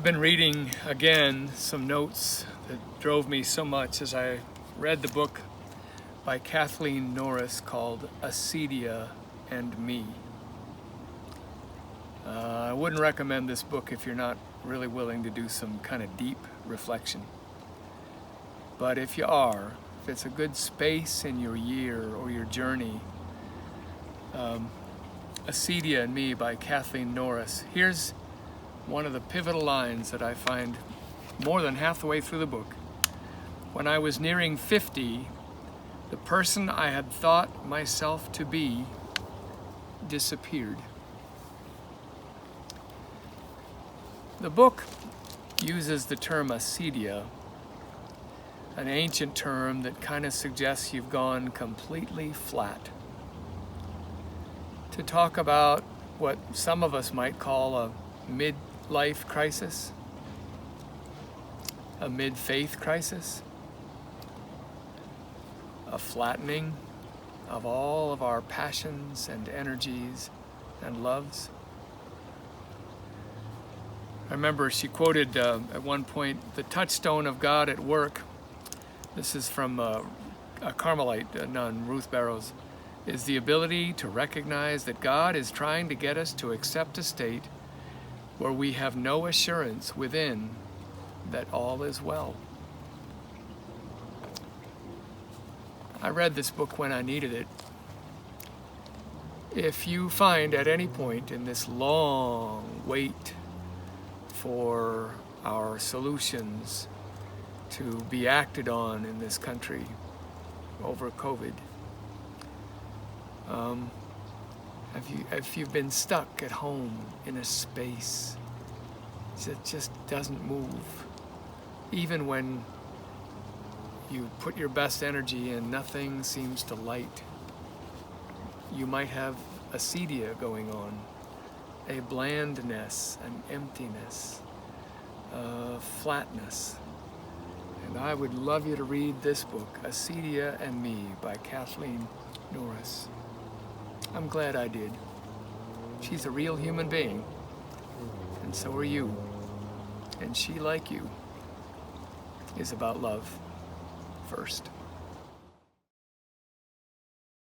I've been reading again some notes that drove me so much as I read the book by Kathleen Norris called Acedia and Me. I wouldn't recommend this book if you're not really willing to do some kind of deep reflection. But if you are, if it's a good space in your year or your journey, Acedia and Me by Kathleen Norris. Here's one of the pivotal lines that I find more than half the way through the book. When I was nearing 50, the person I had thought myself to be disappeared. The book uses the term acedia, an ancient term that kind of suggests you've gone completely flat, to talk about what some of us might call a midlife crisis, a mid-faith crisis, a flattening of all of our passions and energies and loves. I remember she quoted at one point, "The touchstone of God at work," this is from a Carmelite nun, Ruth Barrows, "is the ability to recognize that God is trying to get us to accept a state where we have no assurance within that all is well." I read this book when I needed it. If you find at any point in this long wait for our solutions to be acted on in this country over COVID, if you've been stuck at home in a space that just doesn't move, even when you put your best energy in, nothing seems to light, you might have acedia going on, a blandness, an emptiness, a flatness. And I would love you to read this book, Acedia and Me by Kathleen Norris. I'm glad I did. She's a real human being, and so are you. And she, like you, is about love first.